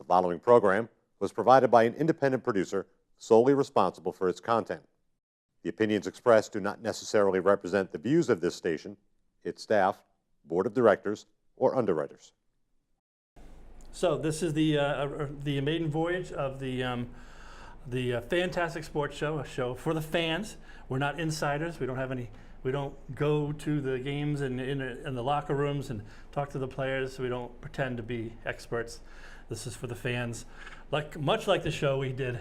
following program was provided by an independent producer solely responsible for its content. The opinions expressed do not necessarily represent the views of this station, its staff, board of directors, or underwriters. So this is the maiden voyage of the Fantastic Sports Show, a show for the fans. We're not insiders. We don't go to the games and in the locker rooms and talk to the players. We don't pretend to be experts. This is for the fans. Much like the show we did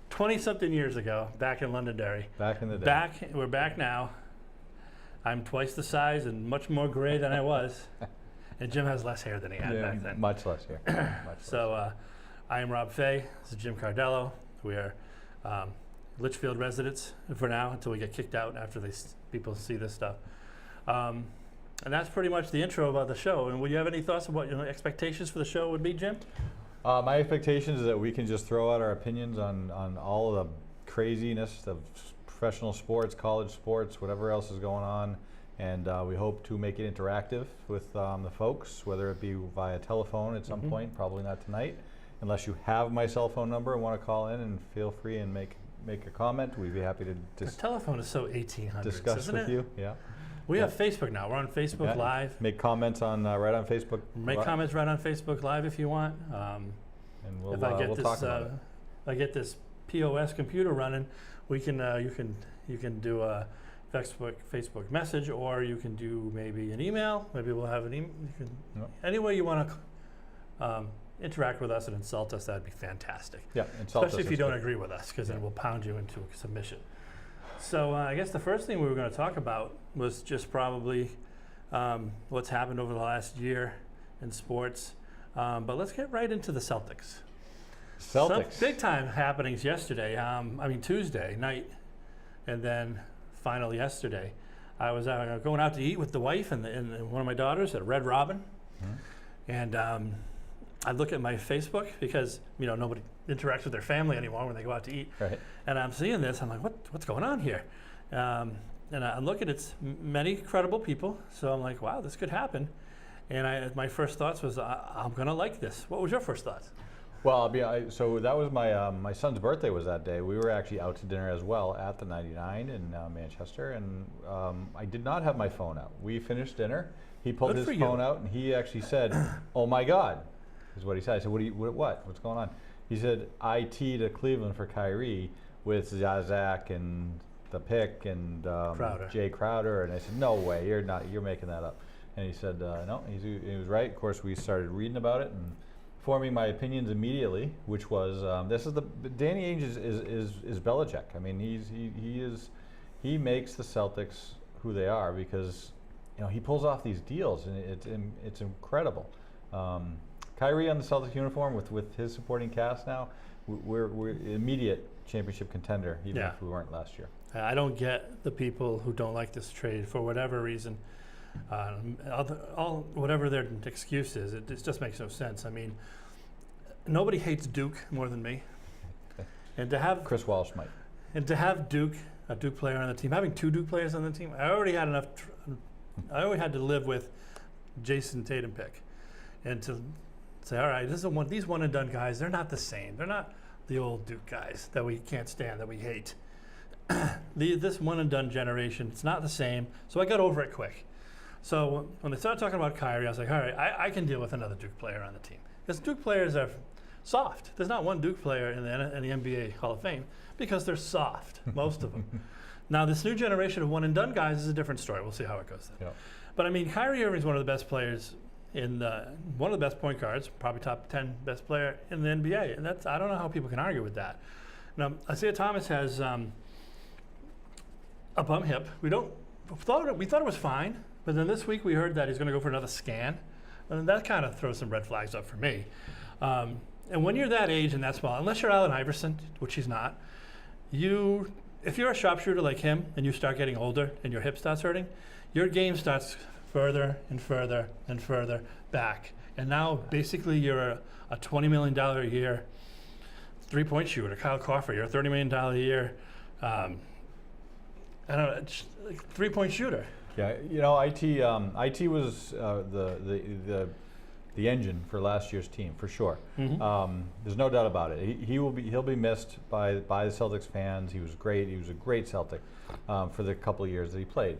20-something years ago back in Londonderry. Back in the day. We're back now. I'm twice the size and much more gray than I was. And Jim has less hair than he had back then. Much less hair. So I am Rob Fay. This is Jim Cardello. We are Litchfield residents for now until we get kicked out after people see this stuff. And that's pretty much the intro about the show. And would you have any thoughts of what expectations for the show would be, Jim? My expectations is that we can just throw out our opinions on all of the craziness of professional sports, college sports, whatever else is going on. And we hope to make it interactive with the folks, whether it be via telephone at some point, probably not tonight. Unless you have my cell phone number and want to call in, and feel free and make a comment. We'd be happy to the telephone is so 1800s, discuss isn't with it? you. Yeah. We have Facebook now. We're on Facebook Live. Make comments on right on Facebook. Make comments right on Facebook Live if you want. And we'll if I get we'll this, talk about it. If I get this POS computer running, we can you can do a Facebook message, or you can do maybe an email. Maybe we'll have an email. Any way you want to interact with us and insult us, that'd be fantastic. Yeah, insult especially us if you don't agree with us, because then we'll pound you into a submission. So I guess the first thing we were going to talk about was just probably what's happened over the last year in sports. But let's get right into the Celtics. Some big time happenings yesterday. Tuesday night, and then final yesterday. I was going out to eat with the wife and one of my daughters at Red Robin, and I look at my Facebook because nobody interacts with their family anymore when they go out to eat. Right. And I'm seeing this. I'm like, what's going on here? And I'm looking at many credible people. So I'm like, wow, this could happen. And my first thoughts was, I'm gonna like this. What was your first thoughts? Well, so that was my son's birthday was that day. We were actually out to dinner as well at the 99 in Manchester, and I did not have my phone out. We finished dinner. He pulled his phone out, and he actually said, "Oh my God," is what he said. I said, "What's going on?" He said, "IT to Cleveland for Kyrie with Zach and the pick and Jay Crowder," and I said, "No way, you're making that up." And he said, "No, he was right." Of course, we started reading about it and forming my opinions immediately, which was Danny Ainge is Belichick. I mean, he makes the Celtics who they are because he pulls off these deals, and it's incredible. Kyrie on the Celtics uniform with his supporting cast now, we're immediate championship contender, even if we weren't last year. I don't get the people who don't like this trade for whatever reason. Whatever their excuse is, it just makes no sense. I mean, nobody hates Duke more than me, and to have Chris Walsh might, and to have a Duke player on the team, having two Duke players on the team, I already had enough. I already had to live with Jason Tatum pick, and to say, all right, these one and done guys. They're not the same. They're not the old Duke guys that we can't stand, that we hate. This one and done generation, it's not the same. So I got over it quick. So when they started talking about Kyrie, I was like, all right, I can deal with another Duke player on the team. Because Duke players are soft. There's not one Duke player in the NBA Hall of Fame because they're soft, most of them. Now, this new generation of one-and-done guys is a different story. We'll see how it goes then. But, I mean, Kyrie Irving's one of the best players one of the best point guards, probably top 10 best player in the NBA. And I don't know how people can argue with that. Now, Isaiah Thomas has a bum hip. We thought it was fine. But then this week we heard that he's going to go for another scan, and that kind of throws some red flags up for me. And when you're that age and that small, unless you're Allen Iverson, which he's not, if you're a sharpshooter like him and you start getting older and your hip starts hurting, your game starts further and further and further back. And now basically you're a $20 million a year three-point shooter. Kyle Korver, you're a $30 million a year three-point shooter. Yeah, IT was the the engine for last year's team for sure. There's no doubt about it. He'll be missed by the Celtics fans. He was great. He was a great Celtic for the couple of years that he played.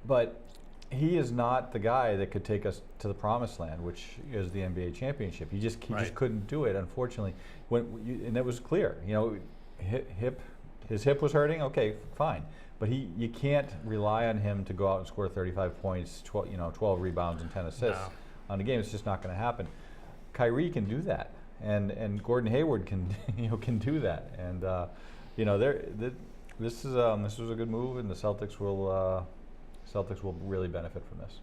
But he is not the guy that could take us to the promised land, which is the NBA championship. He just couldn't do it, unfortunately. And it was clear. You know, his hip was hurting. Okay, fine. But you can't rely on him to go out and score 35 points, 12 rebounds and 10 assists on a game. It's just not going to happen. Kyrie can do that, and Gordon Hayward can can do that. And this was a good move, and the Celtics will really benefit from this.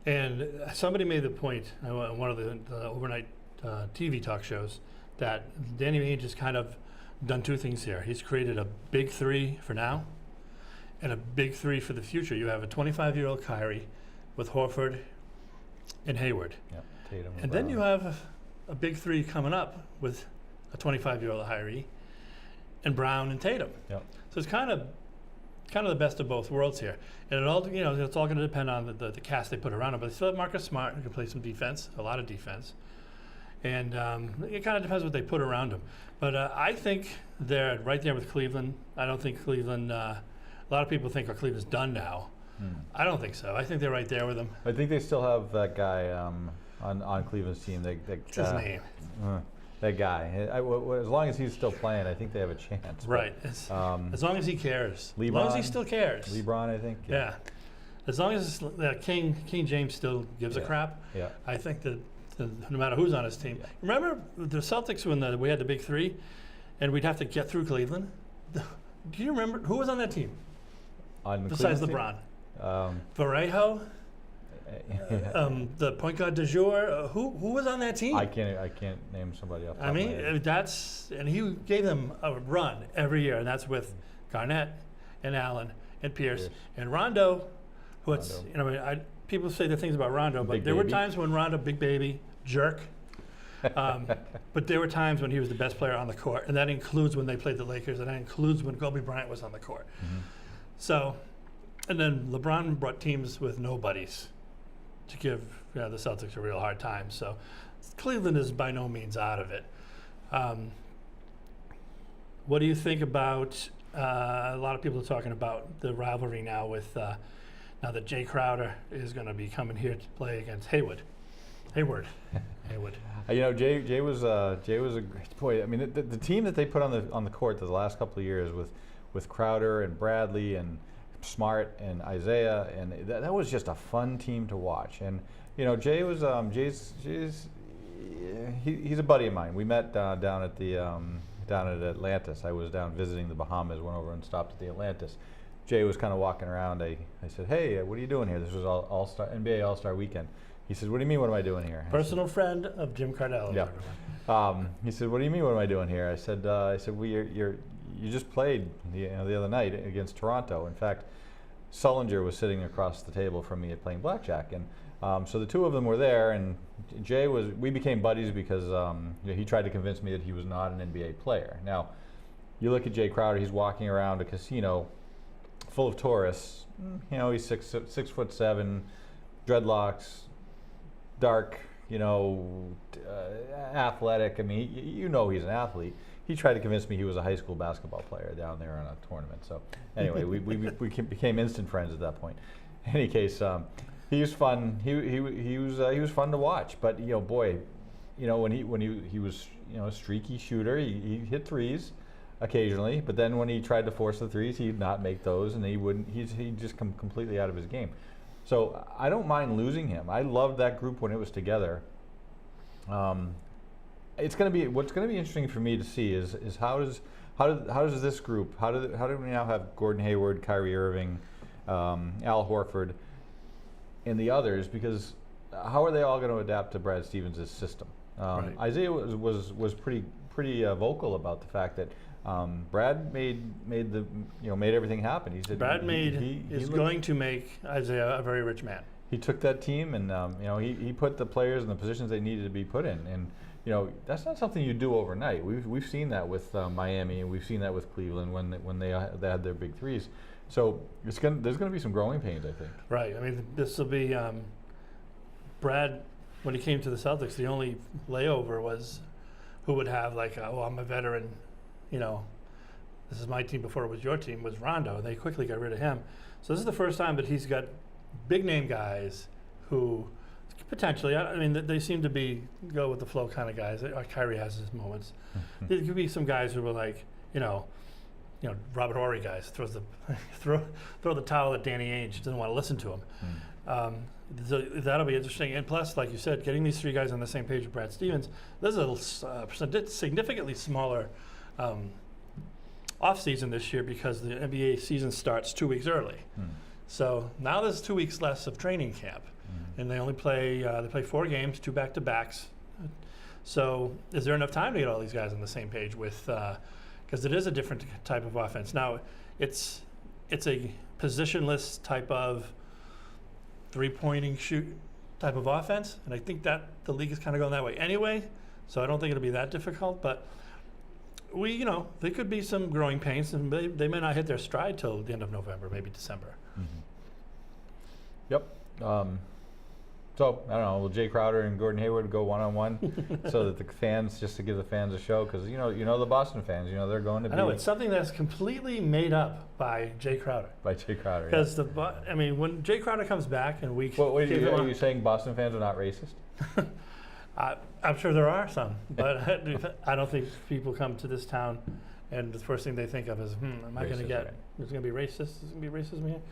And somebody made the point on one of the overnight TV talk shows that Danny Ainge has kind of done two things here. He's created a big three for now and a big three for the future. You have a 25-year-old Kyrie with Horford and Hayward. Yeah, Tatum and then you have a big three coming up with a 25-year-old Kyrie and Brown and Tatum. Yep. So it's kind of the best of both worlds here. And it all, it's all going to depend on the cast they put around him. But they still have Marcus Smart, who can play some defense, a lot of defense. And it kind of depends what they put around him. But I think they're right there with Cleveland. I don't think Cleveland, a lot of people think Cleveland's done now. I don't think so. I think they're right there with them. I think they still have that guy on Cleveland's team. What's his name? That guy. As long as he's still playing, I think they have a chance. Right. As long as he cares. LeBron, as long as he still cares. LeBron, I think. Yeah. As long as King James still gives a crap. Yeah. I think that no matter who's on his team. Yeah. Remember the Celtics when we had the big three, and we'd have to get through Cleveland? Do you remember who was on that team? Besides LeBron. Vallejo. The point guard du jour, who was on that team? I can't name somebody off. I mean, and he gave them a run every year, and that's with Garnett and Allen and Pierce and Rondo. People say the things about Rondo, but there were times when Rondo, big baby, jerk. But there were times when he was the best player on the court, and that includes when they played the Lakers, and that includes when Kobe Bryant was on the court. So, and then LeBron brought teams with nobodies to give the Celtics a real hard time. So Cleveland is by no means out of it. What do you think about, a lot of people are talking about the rivalry now with, now that Jay Crowder is going to be coming here to play against Hayward. Jay was a great boy. I mean, the team that they put on the court the last couple of years with Crowder and Bradley and Smart and Isaiah, and that was just a fun team to watch. And Jay was he's a buddy of mine. We met down at Atlantis. I was down visiting the Bahamas, went over and stopped at the Atlantis. Jay was kind of walking around. I said, "Hey, what are you doing here?" This was NBA All-Star Weekend. He said, "What do you mean? What am I doing here?" Personal friend of Jim Cardell. Yeah. He said, "What do you mean? What am I doing here?" I said, You just played the other night against Toronto. In fact, Sullinger was sitting across the table from me playing blackjack, and so the two of them were there. And we became buddies because he tried to convince me that he was not an NBA player. Now, you look at Jay Crowder; he's walking around a casino full of tourists. He's 6'7", dreadlocks, dark, athletic. I mean, he's an athlete. He tried to convince me he was a high school basketball player down there on a tournament. So anyway, we became instant friends at that point. In any case, he was fun. He was fun to watch. But when he was a streaky shooter, he hit threes occasionally. But then when he tried to force the threes, he'd not make those, and he'd just come completely out of his game. So I don't mind losing him. I loved that group when it was together. What's going to be interesting for me to see is how does this group, how do we now have Gordon Hayward, Kyrie Irving, Al Horford, and the others, because how are they all going to adapt to Brad Stevens' system? Right. Isaiah was pretty vocal about the fact that Brad made everything happen. He said Brad is going to make Isaiah a very rich man. He took that team and he put the players in the positions they needed to be put in, and that's not something you do overnight. We've seen that with Miami, and we've seen that with Cleveland when they had their big threes. So there's going to be some growing pains, I think. Right. I mean, this will be Brad when he came to the Celtics, the only layover was who would have like, oh, I'm a veteran, you know, this is my team before it was your team, was Rondo. They quickly got rid of him. So this is the first time that he's got big name guys who potentially, I mean, they seem to be go with the flow kind of guys. Kyrie has his moments. There could be some guys who were like, you know, Robert Horry guys throws the throw the towel at Danny Ainge. Doesn't want to listen to him. So that'll be interesting. And plus, like you said, getting these three guys on the same page with Brad Stevens. This is a significantly smaller off season this year because the NBA season starts 2 weeks early. So now there's 2 weeks less of training camp, and they only play 4 games, 2 back-to-backs. So is there enough time to get all these guys on the same page with? Because it is a different type of offense. Now, it's a positionless type of three-pointing shoot type of offense, and I think that the league is kind of going that way anyway. So I don't think it'll be that difficult. But there could be some growing pains, and they may not hit their stride till the end of November, maybe December. Yep. So I don't know. Will Jay Crowder and Gordon Hayward go one-on-one so that the fans, just to give the fans a show, because you know the Boston fans, they're going to be. I know it's something that's completely made up by Jay Crowder. By Jay Crowder. Because when Jay Crowder comes back and we. Well, are you saying Boston fans are not racist? I'm sure there are some, but I don't think people come to this town and the first thing they think of is, am I going to get? Right. There's going to be racist. There's going to be racism here.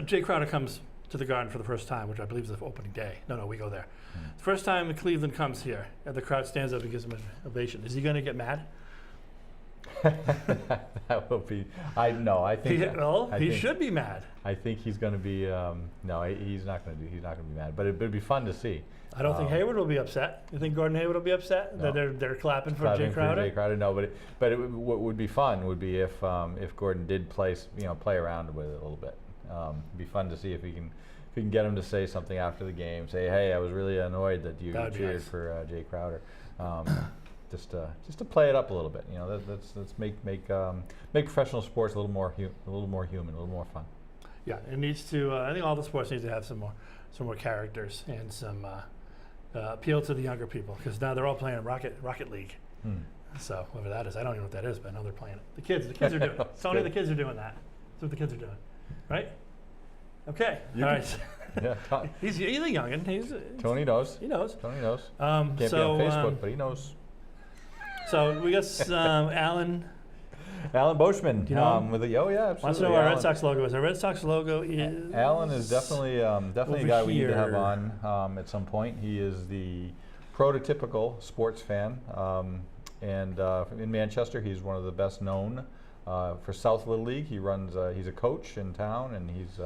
Jay Crowder comes to the Garden for the first time, which I believe is the opening day. No, we go there. The first time Cleveland comes here, and the crowd stands up and gives him an ovation. Is he going to get mad? That will be. I think he should be mad. I think he's going to be. No, he's not going to do. He's not going to be mad. But it'd be fun to see. I don't think Hayward will be upset. You think Gordon Hayward will be upset that they're clapping for Jay Crowder? No, what would be fun would be if Gordon did play around with it a little bit. It'd be fun to see if we can get him to say something after the game. Say, hey, I was really annoyed that you cheered for Jay Crowder. Just to play it up a little bit. Let's make professional sports a little more human, a little more fun. Yeah, it needs to. I think all the sports need to have some more characters and some appeal to the younger people, because now they're all playing Rocket League. So whatever that is, I don't even know what that is, but I know they're playing it. The kids are doing it. Tony, the kids are doing that. That's what the kids are doing, right? Okay. All right. Yeah. He's a youngin'. Tony knows. He knows. Tony knows. Can't be on Facebook, but he knows. So we got Alan Boschman. Do you know him? Oh yeah, absolutely. Wants to know what our Red Sox logo is. Our Red Sox logo is. Alan is definitely a guy we need to have on at some point. He is the prototypical sports fan, and in Manchester, he's one of the best known for South Little League. He runs. He's a coach in town, and he's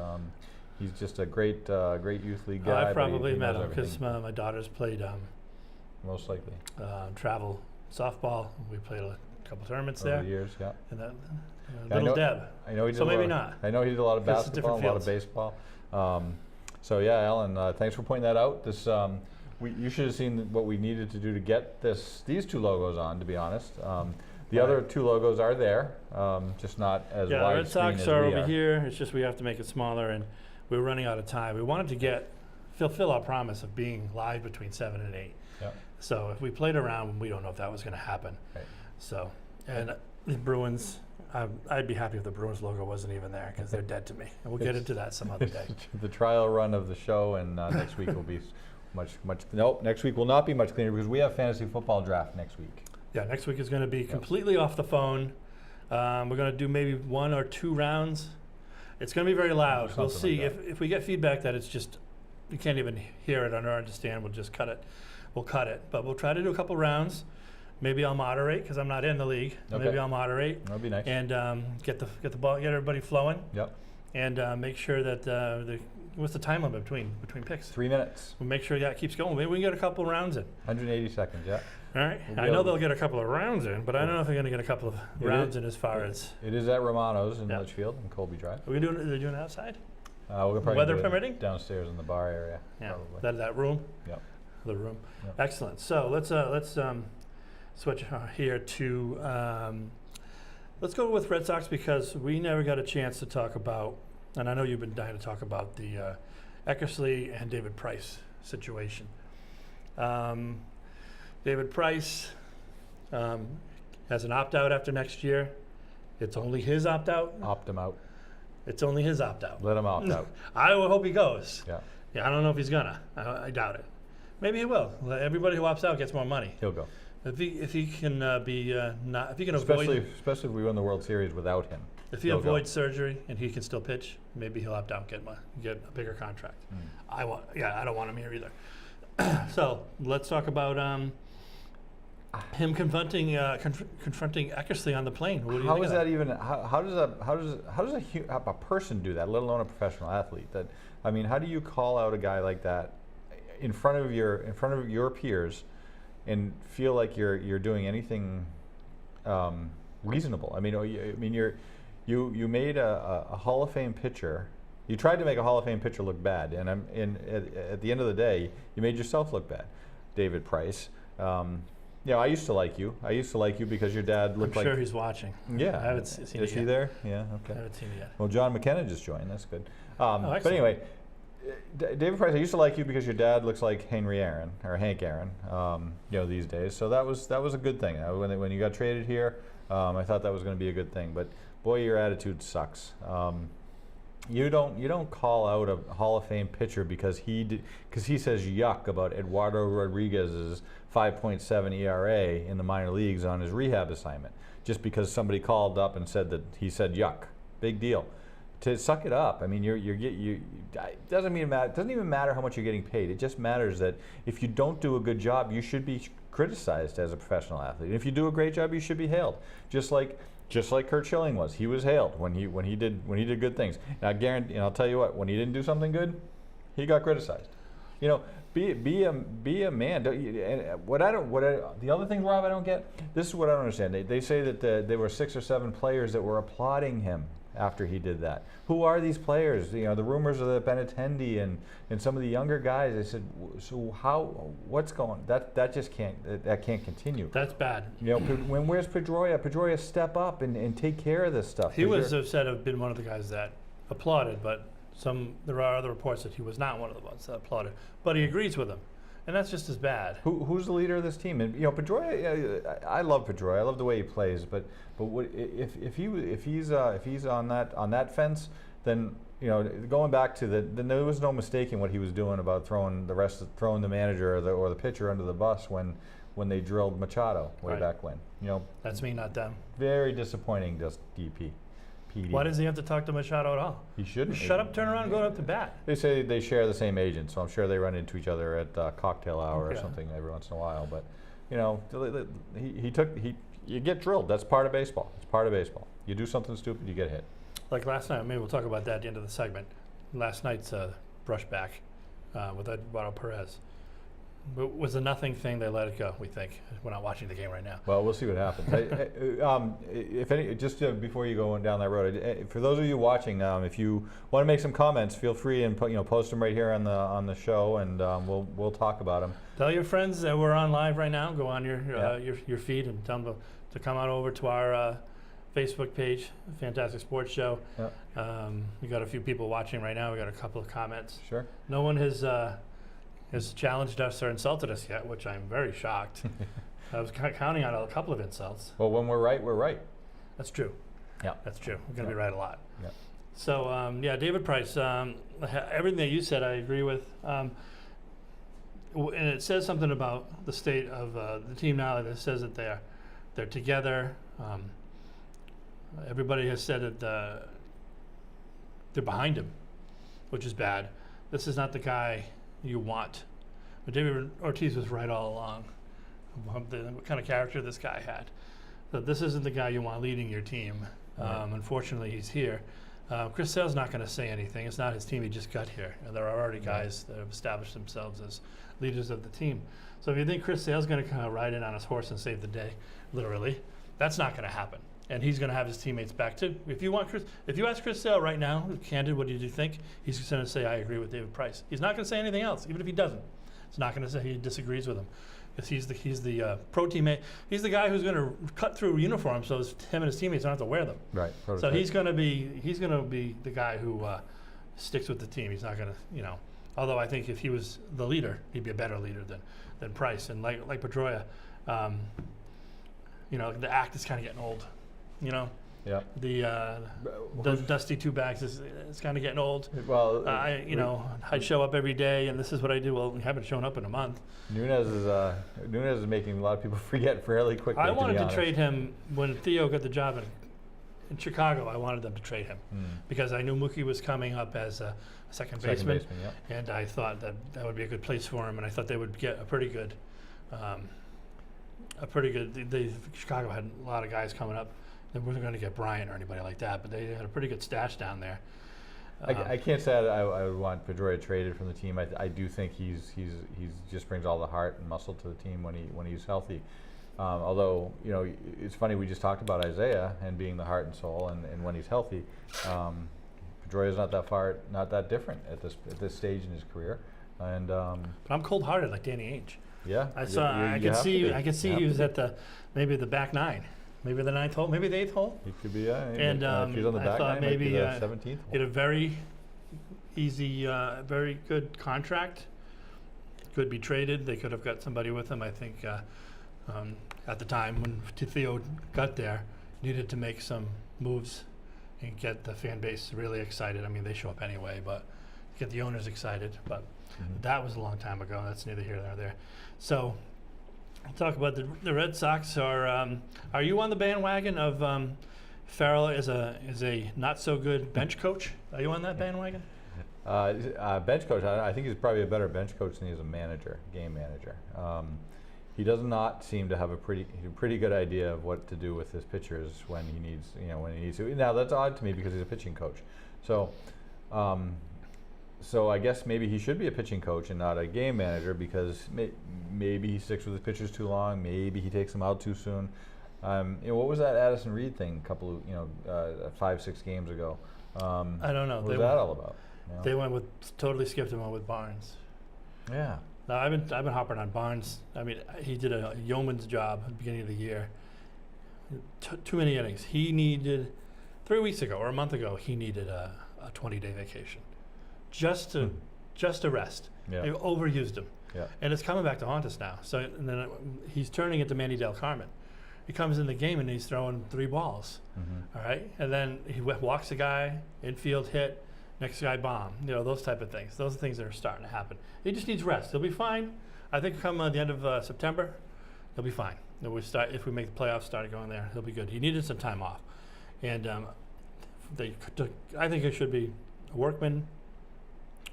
just a great youth league guy. I probably met him because my daughters played. Most likely. Travel softball. We played a couple tournaments over there. the years, yeah. And that, Deb. I know he did. So maybe not. I know he did a lot of basketball, a lot of baseball. So yeah, Alan, thanks for pointing that out. This you should have seen what we needed to do to get these two logos on. To be honest, the other two logos are there, just not as wide. Yeah, Red Sox are over here. It's just we have to make it smaller, and we're running out of time. We wanted to fulfill our promise of being live between 7 and 8. Yep. So if we played around, we don't know if that was going to happen. Right. So, and the Bruins, I'd be happy if the Bruins logo wasn't even there, because they're dead to me. And we'll get into that some other day. The trial run of the show, and next week will be much. Nope, next week will not be much cleaner, because we have fantasy football draft next week. Yeah, next week is going to be completely off the phone. We're going to do maybe 1 or 2 rounds. It's going to be very loud. We'll see if we get feedback that it's just you can't even hear it or understand. We'll just cut it. We'll cut it, but we'll try to do a couple rounds. Maybe I'll moderate, because I'm not in the league. Okay. Maybe I'll moderate. That'd be nice. And get the ball, get everybody flowing. Yep. And make sure that what's the time limit between picks? 3 minutes. We'll make sure that keeps going. Maybe we can get a couple of rounds in. 180 seconds. Yeah. All right. I know they'll get a couple of rounds in, but I don't know if they're going to get a couple of rounds in as far as. It is at Romano's in Litchfield and Colby Drive. Are they doing it outside? We're probably weather permitting? Downstairs in the bar area. Yeah. Probably. That room. Yep. The room. Yep. Excellent. So let's switch here to let's go with Red Sox, because we never got a chance to talk about, and I know you've been dying to talk about the Eckersley and David Price situation. David Price has an opt-out after next year. It's only his opt-out. Opt him out. It's only his opt-out. Let him opt out. I would hope he goes. Yeah, Yeah, I don't know if he's gonna. I doubt it. Maybe he will. Everybody who opts out gets more money. he'll go. If he can not, if he can Especially avoid, if we win the World Series without him. if he he'll go. avoids surgery and he can still pitch, maybe he'll opt out, get a bigger contract. I don't want him here either. So let's talk about him confronting Eckersley on the plane. What do you How think is of that even? How does a person do that? Let alone a professional athlete. That, I mean, how do you call out a guy like that in front of your peers and feel like you're doing anything reasonable? I mean, you made a Hall of Fame pitcher. You tried to make a Hall of Fame pitcher look bad, and at the end of the day, you made yourself look bad, David Price. I used to like you. I used to like you because your dad looked I'm like. sure he's watching. Yeah. I haven't seen it Is he yet. there? Yeah. I Okay. haven't seen it yet. Well, John McKenna just joined. That's good. But excellent. anyway, David Price, I used to like you because your dad looks like Henry Aaron or Hank Aaron. These days. So that was a good thing. When you got traded here, I thought that was going to be a good thing. But boy, your attitude sucks. You don't call out a Hall of Fame pitcher because he says yuck about Eduardo Rodriguez's 5.7 ERA in the minor leagues on his rehab assignment, just because somebody called up and said that he said yuck. Big deal. To suck it up. I mean, it doesn't even matter how much you're getting paid. It just matters that if you don't do a good job, you should be criticized as a professional athlete. And if you do a great job, you should be hailed. Just like Curt Schilling was. He was hailed when he did good things. And I guarantee, and I'll tell you what, when he didn't do something good, he got criticized. Be a man. The other thing, Rob, I don't get. This is what I don't understand. They say that there were 6 or 7 players that were applauding him after he did that. Who are these players? The rumors of the Benintendi and some of the younger guys. I said, so what's going? That just can't continue. That's bad. Where's Pedroia? Pedroia, step up and take care of this stuff. He was said to have been one of the guys that applauded, but there are other reports that he was not one of the ones that applauded. But he agrees with him, and that's just as bad. Who's the leader of this team? And Pedroia, I love Pedroia. I love the way he plays. But if he's on that fence, then going back to then there was no mistaking what he was doing about throwing the manager or the pitcher under the bus when they drilled Machado way Right. back when. That's me, not them. Very disappointing. Just PD. Why does he have to talk to Machado at all? He shouldn't. Shut up, turn around, and go up to bat. They say they share the same agent, so I'm sure they run into each other at cocktail hour or Yeah. something every once in a while. But you get drilled. That's part of baseball. It's part of baseball. You do something stupid, you get hit. Like last night, maybe we'll talk about that at the end of the segment. Last night's brushback with Eduardo Perez. It was a nothing thing. They let it go, we think. We're not watching the game right now. Well, we'll see what happens. Before you go down that road, for those of you watching, if you want to make some comments, feel free and post them right here on the show, and we'll talk about them. Tell your friends that we're on live right now. Go on your feed and tell them to come on over to our Facebook page, Fantastic Sports Show. Yeah. We got a few people watching right now. We got a couple of comments. Sure. No one has challenged us or insulted us yet, which I'm very shocked. I was counting on a couple of insults. Well, when we're right, we're right. That's true. Yeah. That's true. We're going to be right a lot. Yeah. So, David Price, everything that you said, I agree with. And it says something about the state of the team now. That says that they're together. Everybody has said that they're behind him, which is bad. This is not the guy you want. But David Ortiz was right all along. What kind of character this guy had. So this isn't the guy you want leading your team. Right. Unfortunately, he's here. Chris Sale's not going to say anything. It's not his team. He just got here. And there are already guys that have established themselves as leaders of the team. So if you think Chris Sale's going to kind of ride in on his horse and save the day, literally, that's not going to happen. And he's going to have his teammates back too. If you ask Chris Sale right now, candid, what did you think? He's going to say, I agree with David Price. He's not going to say anything else, even if he doesn't. He's not going to say he disagrees with him, because he's the pro teammate. He's the guy who's going to cut through uniforms so him and his teammates don't have to wear them. Right. So he's going to be the guy who sticks with the team. He's not going to Although I think if he was the leader, he'd be a better leader than Price. And like Pedroia, the act is kind of getting old. Yeah. The Dusty Two Bags is kind of getting old. Well, I show up every day, and this is what I do. Well, we haven't shown up in a month. Nunez is making a lot of people forget fairly quickly. I wanted to to trade him when Theo got the job in Chicago. I wanted them to trade him because I knew Mookie was coming up as a second baseman, yeah. and I thought that would be a good place for him, and I thought they would get a pretty good. Chicago had a lot of guys coming up. They weren't going to get Bryant or anybody like that, but they had a pretty good stash down there. I can't say I would want Pedroia traded from the team. I do think he's just brings all the heart and muscle to the team when he's healthy. Although it's funny, we just talked about Isaiah and being the heart and soul, and when he's healthy, Pedroia's not that different at this stage in his career. And but I'm cold-hearted like Danny Ainge. Yeah, I could see he was at maybe the back nine. Maybe the 9th hole, maybe the 8th hole. He could be, yeah. And if he's on the I back thought nine, maybe the 17th hole. he had a very easy, very good contract. Could be traded. They could have got somebody with him. I think at the time when Theo got there, needed to make some moves and get the fan base really excited. I mean, they show up anyway, but get the owners excited. But that was a long time ago. That's neither here nor there. So. I'll talk about the Red Sox. Are you on the bandwagon of Farrell as a not so good bench coach? Are you on that bandwagon? Bench coach. I think he's probably a better bench coach than he is a game manager. He does not seem to have a pretty good idea of what to do with his pitchers when he needs to. Now that's odd to me because he's a pitching coach. So I guess maybe he should be a pitching coach and not a game manager because maybe he sticks with his pitchers too long. Maybe he takes them out too soon. What was that Addison Reed thing? A couple of 5-6 games ago. I don't know. What was that all about? They totally skipped him with Barnes. Yeah. No, I've been hopping on Barnes. I mean, he did a yeoman's job at the beginning of the year. Too many innings. He needed 3 weeks ago or a month ago. He needed a 20-day vacation. Just to rest. Yeah. They've overused him. Yeah. And it's coming back to haunt us now. So and then he's turning into Manny Del Carmen. He comes in the game and he's throwing 3 balls. All right? And then he walks a guy, infield hit, next guy bomb. Those type of things. Those are things that are starting to happen. He just needs rest. He'll be fine. I think come the end of September, he'll be fine. If we make the playoffs, start going there, he'll be good. He needed some time off. And I think it should be Workman,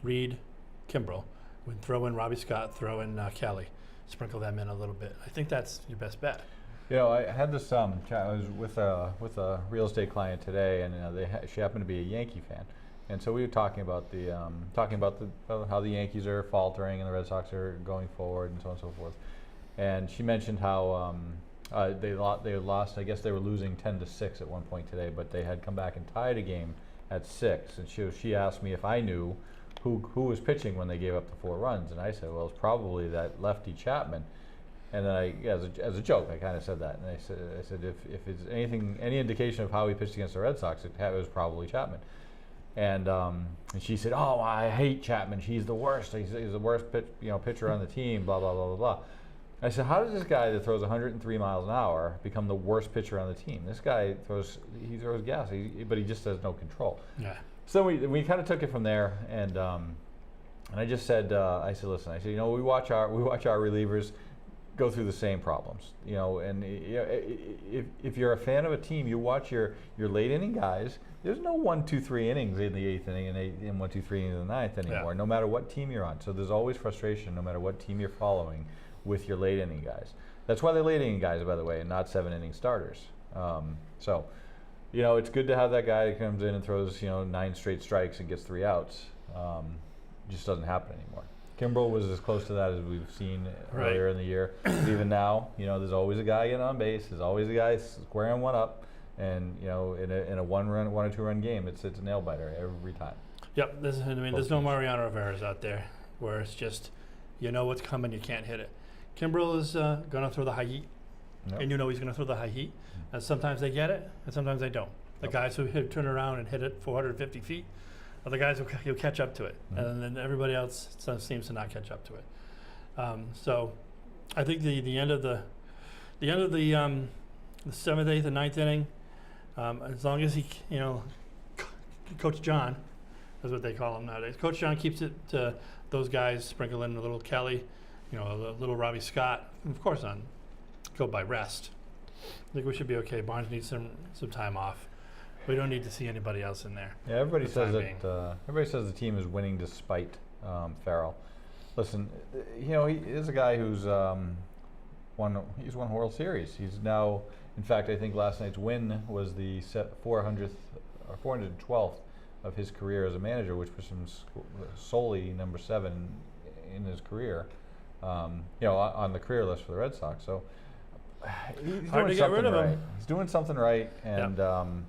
Reed, Kimbrel. We'd throw in Robbie Scott, throw in Kelly, sprinkle them in a little bit. I think that's your best bet. I had this chat. I was with a real estate client today, and she happened to be a Yankee fan, and so we were talking about how the Yankees are faltering and the Red Sox are going forward and so on and so forth. And she mentioned how they lost. I guess they were losing 10-6 at one point today, but they had come back and tied a game at 6. And she asked me if I knew who was pitching when they gave up the 4 runs, and I said, well, it's probably that lefty Chapman. And then as a joke, I kind of said that, and I said if it's any indication of how he pitched against the Red Sox, it was probably Chapman. And she said, oh, I hate Chapman. He's the worst. He's the worst pitcher on the team. Blah blah blah blah blah. I said, how does this guy that throws 103 miles an hour become the worst pitcher on the team? This guy throws gas, but he just has no control. Yeah. So we kind of took it from there, and I just said, I said, listen, we watch our relievers go through the same problems, and if you're a fan of a team, you watch your late inning guys. There's no 1, 2, 3 innings in the 8th inning and 1, 2, 3 innings in the 9th anymore. Yeah. No matter what team you're on, so there's always frustration, no matter what team you're following, with your late inning guys. That's why they're late inning guys, by the way, and not 7 inning starters. It's good to have that guy that comes in and throws 9 straight strikes and gets 3 outs. Just doesn't happen anymore. Kimbrel was as close to that as we've seen earlier in the year. But even now, there's always a guy getting on base. There's always a guy squaring one up, and in a 1 or 2 run game, it's a nail biter every time. Yep. There's no Mariano Rivera's out there where it's just what's coming, you can't hit it. Kimbrel is going to throw the high heat, and he's going to throw the high heat. And sometimes they get it, and sometimes they don't. The guys who turn around and hit it 450 feet, other guys will catch up to it, and then everybody else seems to not catch up to it. So, I think the end of the 7th, 8th, and 9th inning, as long as he, Coach John, is what they call him nowadays. Coach John keeps it to those guys, sprinkle in a little Kelly, a little Robbie Scott, and of course go by rest. I think we should be okay. Barnes needs some time off. We don't need to see anybody else in there. Yeah, everybody says that. Everybody says the team is winning despite Farrell. Listen, he is a guy who's won World Series. He's now, in fact, I think last night's win was the 400th or 412th of his career as a manager, which was solely number 7 in his career. On the career list for the Red Sox. So he's hard doing to get rid something of right. him. He's doing something right, and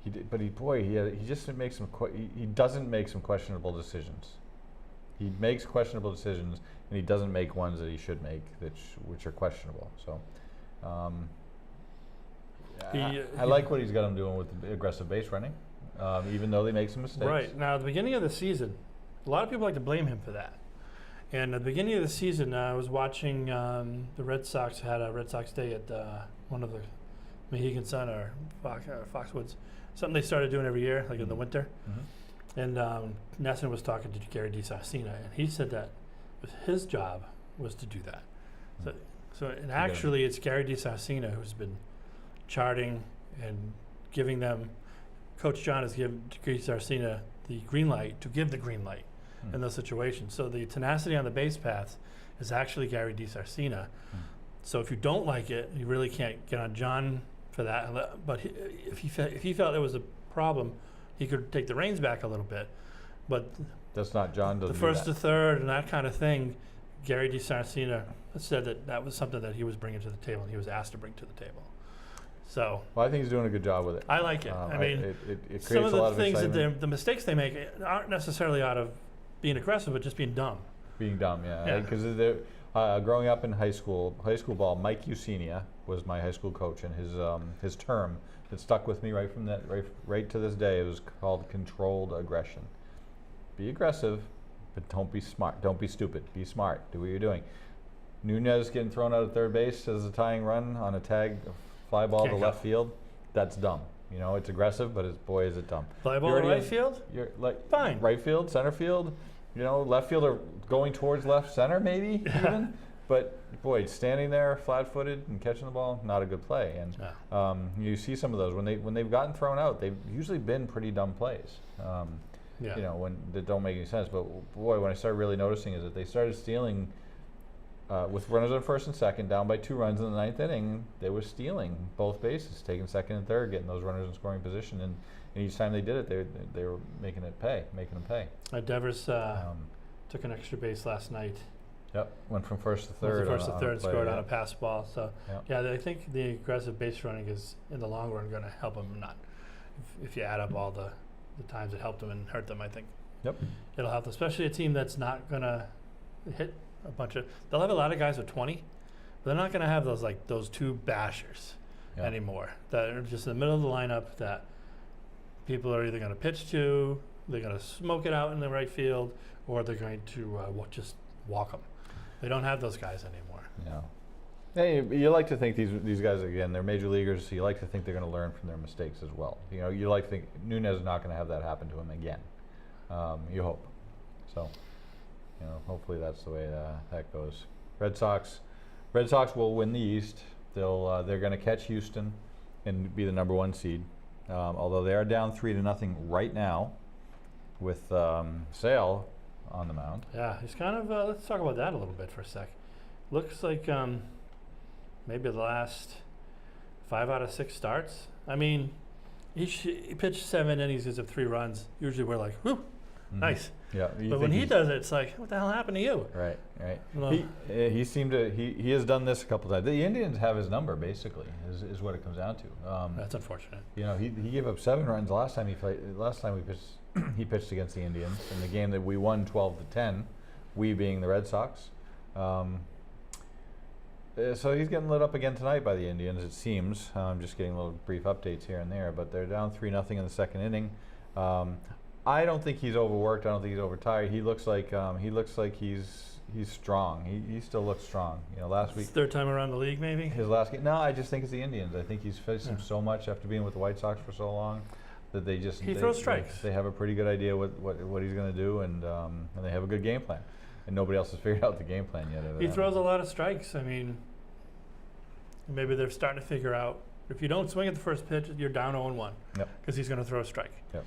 he just makes he doesn't make some questionable decisions. He makes questionable decisions, and he doesn't make ones that he should make, which are questionable. So, I like what he's got him doing with the aggressive base running, even though they make some mistakes. Right. Now, at the beginning of the season, a lot of people like to blame him for that. And at the beginning of the season, I was watching the Red Sox had a Red Sox Day at one of the Mohegan Sun or Foxwoods, something they started doing every year, like in the winter. Mm-hmm. And Nesson was talking to Gary DiSarcina, and he said that his job was to do that. Mm-hmm. And actually, it's Gary DiSarcina who's been charting and giving them. Coach John has given Gary DiSarcina the green light to give the green light in those situations. So the tenacity on the base paths is actually Gary DiSarcina. So if you don't like it, you really can't get on John for that. But if he felt there was a problem, he could take the reins back a little bit. But that's not John. The first to third and that kind of thing, Gary DiSarcina said that was something that he was bringing to the table. He was asked to bring to the table. So, well, I think he's doing a good job with it. I like it. I mean, it creates some of a lot the of things excitement. the mistakes they make aren't necessarily out of being aggressive, but just being dumb. Being dumb, yeah. Because growing up in high school ball, Mike Eusenia was my high school coach, and his term that stuck with me right to this day. It was called controlled aggression. Be aggressive, but don't be smart. Don't be stupid. Be smart. Do what you're doing. Nunez getting thrown out at third base as a tying run on a tag fly ball to left field. That's dumb. It's aggressive, but boy, is it dumb. Fly ball to right field? You're like fine. Right field, center field. Left field or going towards left center maybe even. But boy, standing there flat-footed and catching the ball, not a good play. And you see some of those when they've gotten thrown out. They've usually been pretty dumb plays. When that don't make any sense. But boy, when I started really noticing is that they started stealing. With runners on first and second, down by 2 runs in the 9th inning, they were stealing both bases, taking second and third, getting those runners in scoring position, and each time they did it, they were making them pay. Devers took an extra base last night. Yep, went from first to third. Scored on a pass ball. So I think the aggressive base running is in the long run going to help them. Not if you add up all the times it helped them and hurt them. I think it'll help, especially a team that's not going to hit a bunch of. They'll have a lot of guys with 20, but they're not going to have those 2 bashers anymore that are just in the middle of the lineup that people are either going to pitch to, they're going to smoke it out in the right field, or they're going to just walk them. They don't have those guys anymore. No. Hey, you like to think these guys, again, they're major leaguers, so you like to think they're going to learn from their mistakes as well. You like to think Nunez is not going to have that happen to him again. You hope. So. Hopefully that's the way that goes. Red Sox will win the East. They're going to catch Houston and be the number 1 seed. Although they are down 3-0 right now, with Sale on the mound. Yeah, he's kind of. Let's talk about that a little bit for a sec. Looks like maybe the last 5 out of 6 starts. I mean, he pitched 7 innings, gives up 3 runs. Usually we're like, whew, nice. Yeah, but when he does it, it's like, what the hell happened to you? Right. Well, he seemed to he has done this a couple times. The Indians have his number basically, is what it comes down to. That's unfortunate. He gave up 7 runs last time he played. Last time he pitched against the Indians in the game that we won 12-10. We being the Red Sox. So he's getting lit up again tonight by the Indians. It seems. I'm just getting little brief updates here and there, but they're down 3-0 in the second inning. I don't think he's overworked. I don't think he's overtired. He looks like he's strong. He still looks strong. Last week, It's third time around the league, maybe. his last game. No, I just think it's the Indians. I think he's faced them so much after being with the White Sox for so long that they throws strikes. They have a pretty good idea what he's going to do, and they have a good game plan. And nobody else has figured out the game plan yet. He throws a lot of strikes. I mean, maybe they're starting to figure out if you don't swing at the first pitch, you're down 0-1 because he's going to throw a strike. Yep.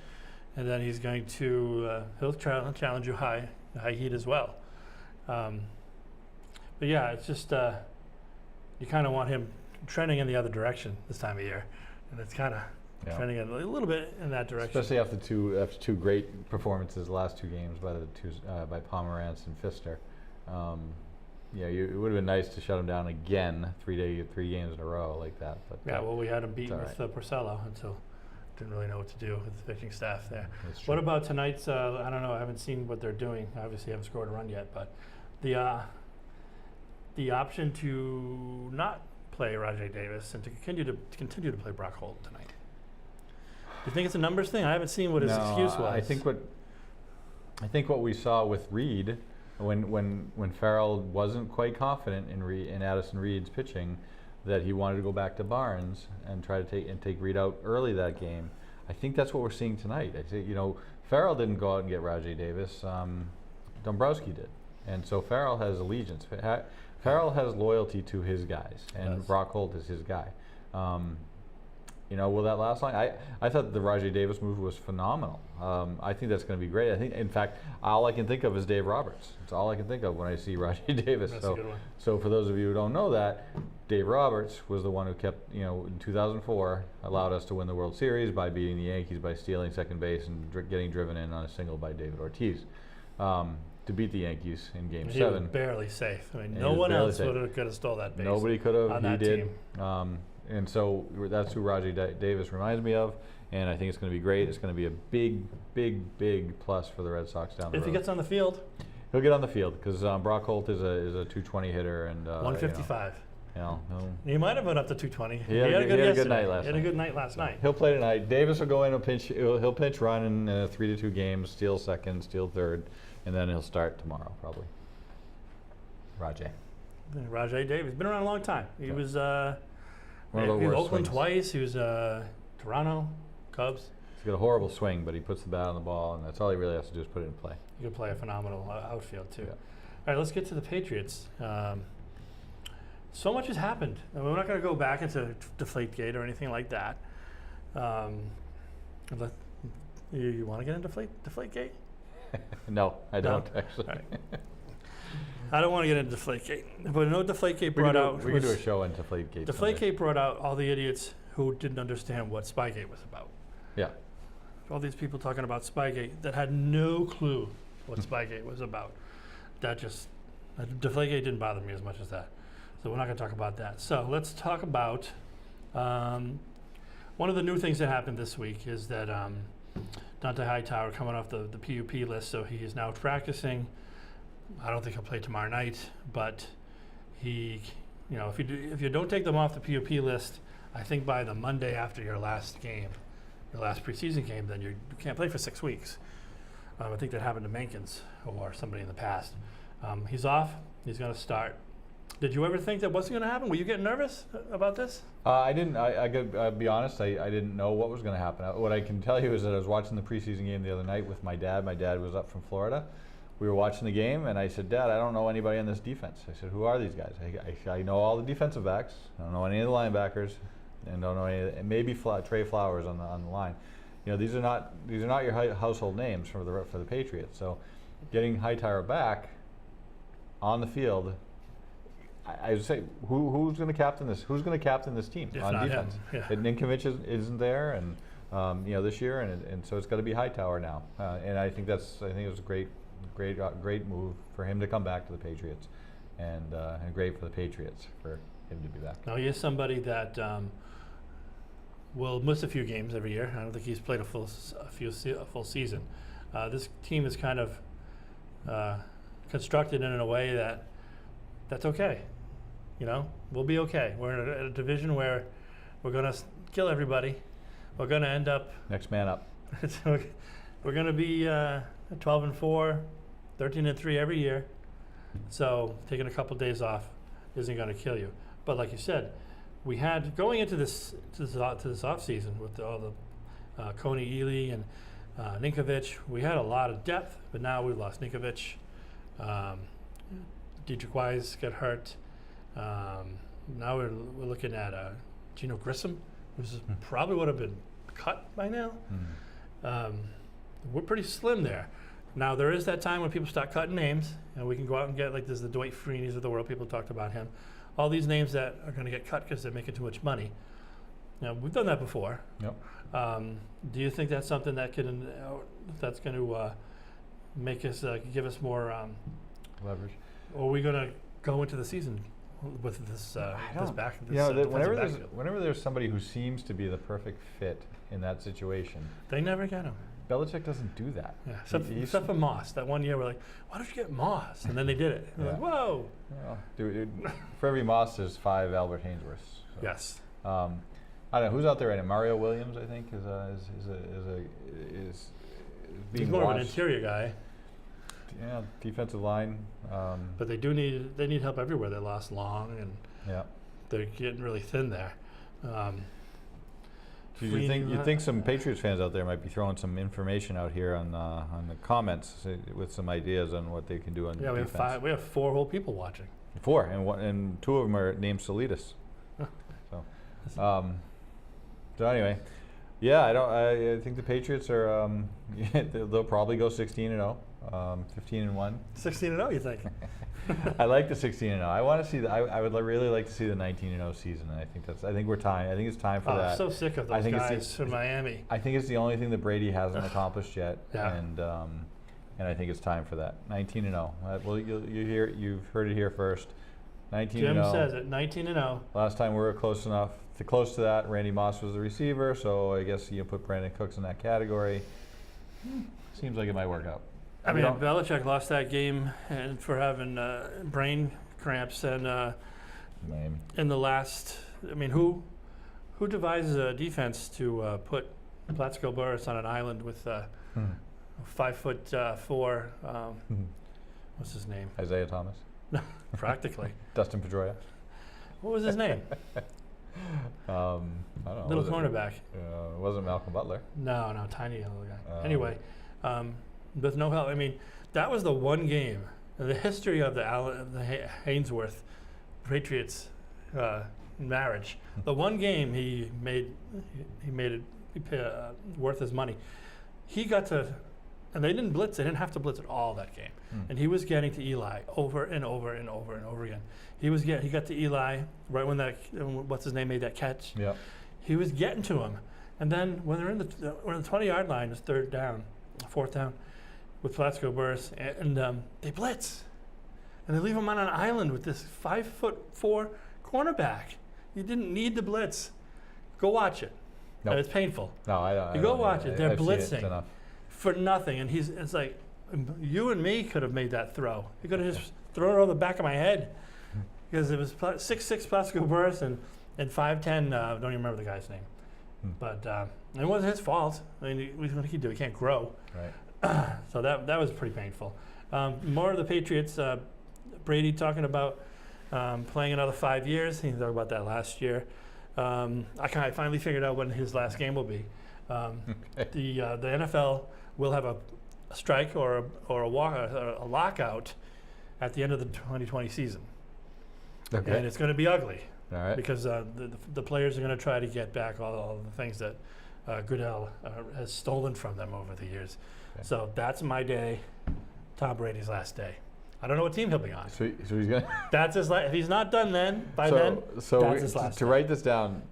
And then he's going to he'll challenge you high heat as well. But yeah, it's just you kind of want him trending in the other direction this time of year, and it's kind of trending in a little bit in that direction. Especially after two great performances the last two games by Pomerantz and Pfister. It would have been nice to shut him down again 3 games in a row like that. But yeah, well, we had him beaten right. with Porcello until didn't really know what to do with the pitching staff there. That's true. What about tonight's? I don't know. I haven't seen what they're doing. Obviously, haven't scored a run yet, but the option to not play Rajai Davis and to continue to play Brock Holt tonight. Do you think it's a numbers thing? I haven't seen what his excuse was. I think what we saw with Reed when Farrell wasn't quite confident in Addison Reed's pitching, that he wanted to go back to Barnes and try to take Reed out early that game. I think that's what we're seeing tonight. I think Farrell didn't go out and get Rajai Davis. Dombrowski did, and so Farrell has allegiance. Farrell has loyalty to his guys, and Brock Holt is his guy. Will that last long? I thought the Rajai Davis move was phenomenal. I think that's going to be great. I think, in fact, all I can think of is Dave Roberts. It's all I can think of when I see Rajai Davis. That's a good one. So for those of you who don't know that, Dave Roberts was the one who kept, in 2004, allowed us to win the World Series by beating the Yankees by stealing second base and getting driven in on a single by David Ortiz. To beat the Yankees in Game 7. He was barely safe. I mean, no one else could have stole that base. Nobody could have. He did. Team. And so that's who Rajai Davis reminds me of, and I think it's going to be great. It's going to be a big, big, big plus for the Red Sox down the road. If he gets on the field, he'll get on the field because Brock Holt is a 220 hitter and 155. He'll He might have been up to 220. He had a good night last night. He had a good night last night. He'll play tonight. Davis will go in and pinch. He'll pinch run in a 3-2 game, steal second, steal third, and then he'll start tomorrow probably. Rajai Davis been around a long time. He was one of the he was worst Oakland swings. twice. He was Toronto, Cubs. He's got a horrible swing, but he puts the bat on the ball, and that's all he really has to do is put it in play. He could play a phenomenal outfield too. Yeah. All right, let's get to the Patriots. So much has happened. And we're not going to go back into Deflategate or anything like that. You want to get into Deflategate? No, I don't No? actually. All right. I don't want to get into Deflategate, but no, Deflategate brought out. We can do a show on Deflategate. Deflategate brought out all the idiots who didn't understand what Spygate was about. Yeah. All these people talking about Spygate that had no clue what Spygate was about. Deflategate didn't bother me as much as that. So we're not going to talk about that. So let's talk about one of the new things that happened this week is that Dante Hightower coming off the PUP list, so he is now practicing. I don't think he'll play tomorrow night, but he, if you don't take them off the PUP list, I think by the Monday after your last game, your last preseason game, then you can't play for 6 weeks. I think that happened to Mankins or somebody in the past. He's off. He's going to start. Did you ever think that wasn't going to happen? Were you getting nervous about this? I didn't. I'll be honest. I didn't know what was going to happen. What I can tell you is that I was watching the preseason game the other night with my dad. My dad was up from Florida. We were watching the game, and I said, "Dad, I don't know anybody on this defense." I said, "Who are these guys?" I know all the defensive backs. I don't know any of the linebackers, and don't know any. Maybe Trey Flowers on the line. These are not your household names for the Patriots. So, getting Hightower back on the field, I would say, who's going to captain this? Who's going to captain this team If on not defense? him, yeah. And Ninkovich isn't there, and this year, and so it's got to be Hightower now. And I think it was a great move for him to come back to the Patriots, and great for the Patriots for him to be back. Now he is somebody that will miss a few games every year. I don't think he's played a full season. This team is kind of constructed in a way that's okay. We'll be okay. We're in a division where we're going to kill everybody. We're going to end up Next man up. we're we're going to be 12-4, 13-3 every year. So taking a couple days off isn't going to kill you. But like you said, we had going into this off season with all the Coney Ely and Ninkovich. We had a lot of depth, but now we've lost Ninkovich. Dietrich Wise got hurt. Now we're looking at Gino Grissom, who's probably would have been cut by now. We're pretty slim there. Now there is that time when people start cutting names, and we can go out and get, like, there's the Dwight Freeney's of the world. People talked about him. All these names that are going to get cut because they're making too much money. Now we've done that before. Yep. Do you think that's something that can that's going to make us give us more Leverage. or are we going to go into the season with this this back? This, whenever there's somebody who seems to be the perfect fit in that situation, they never get him. Belichick doesn't do that. Yeah, except for Moss. That one year we're like, why don't you get Moss? And then they did it. We're like, whoa. Well, dude, for every Moss, there's 5 Albert Hainsworths. So. Yes. I don't know who's out there right now. Mario Williams, I think, is being He's more watched. of an interior guy. Yeah, defensive line. But they need help everywhere. They lost Long, and Yeah. they're getting really thin there. You think some Patriots fans out there might be throwing some information out here on the comments with some ideas on what they can do on defense. We have 4 whole people watching. 4, and 2 of them are named Salidas. So anyway, yeah, I think the Patriots are. They'll probably go 16-0, 15-1. 16-0, you think? I like the 16-0. I want to see I would really like to see the 19-0 season. And I think we're time. I think it's time for that. I'm so sick of those guys from Miami. I think it's the only thing that Brady hasn't accomplished yet. Yeah. And I think it's time for that. 19-0. Well, you've heard it here first. 19-0. Jim says it. 19-0. Last time we were close to that. Randy Moss was the receiver, so I guess you put Brandon Cooks in that category. Seems like it might work out. I mean, Belichick lost that game and for having brain cramps and in the last. I mean, who devises a defense to put Plaxico Burress on an island with 5'4"? What's his name? Isaiah Thomas. Practically. Dustin Pedroia. What was his name? I don't know. Little cornerback. It wasn't Malcolm Butler. No, tiny little guy. Anyway, with no help. I mean, that was the one game in the history of the Hainsworth Patriots marriage. The one game he made it worth his money. He got to, and they didn't blitz. They didn't have to blitz at all that game. And he was getting to Eli over and over and over and over again. He got to Eli right when what's his name made that catch. Yeah. He was getting to him, and then when they're in the 20-yard line, it's 4th down, with Plaxico Burress, and they blitz, and they leave him on an island with this 5'4" cornerback. You didn't need the blitz. Go watch it. Nope. And it's painful. No, I You go watch it. They're I've seen it. blitzing It's enough. for nothing, and it's like you and me could have made that throw. You could have just thrown it over the back of my head because it was 6'6" Plaxico Burress and 5'10". Don't even remember the guy's name, but it wasn't his fault. I mean, what can he do? He can't grow. Right. So that was pretty painful. More of the Patriots. Brady talking about playing another 5 years. He talked about that last year. I finally figured out when his last game will be. The NFL will have a strike or a lockout at the end of the 2020 season, Okay. and it's going to be ugly. All right. Because the players are going to try to get back all the things that Goodell has stolen from them over the years. Okay. So that's my day, Tom Brady's last day. I don't know what team he'll be on. So he's gonna. That's his last. If he's not done then, that's his last to day. write this down,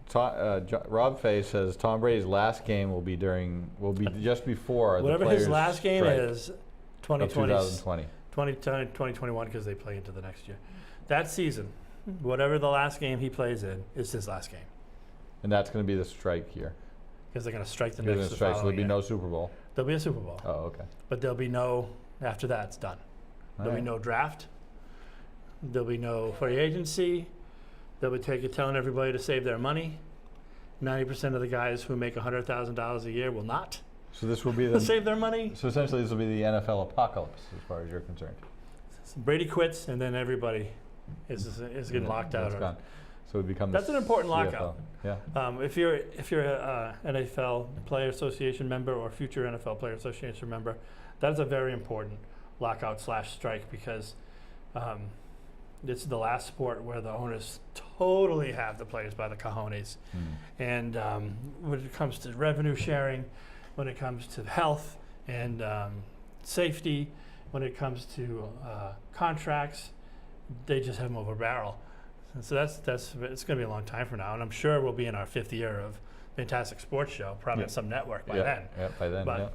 Rob Fay says Tom Brady's last game will be just before Whatever the players' his last game strike is, of 2020, 2020. 2021, because they play into the next year. That season, whatever the last game he plays in, is his last game. And that's going to be the strike year. Because they're going to strike the They're next gonna strike, so there'll following be year. no Super Bowl. There'll be a Super Bowl. Oh, okay. But there'll be no, after that, it's done. There'll be no draft. There'll be no free agency. They'll be telling everybody to save their money. 90% of the guys who make $100,000 a year will not. So this will be the save their money. So essentially, this will be the NFL apocalypse, as far as you're concerned. Brady quits, and then everybody is getting locked out. That's gone. So it becomes. That's an important lockout. Yeah. If you're a NFL Player Association member or future NFL Player Association member, that's a very important lockout/strike because it's the last sport where the owners totally have the players by the cojones. And when it comes to revenue sharing, when it comes to health and safety, when it comes to contracts, they just have them over a barrel. And so it's going to be a long time from now, and I'm sure we'll be in our 5th year of Fantastic Sports Show, probably on some network by then. Yeah, by then. But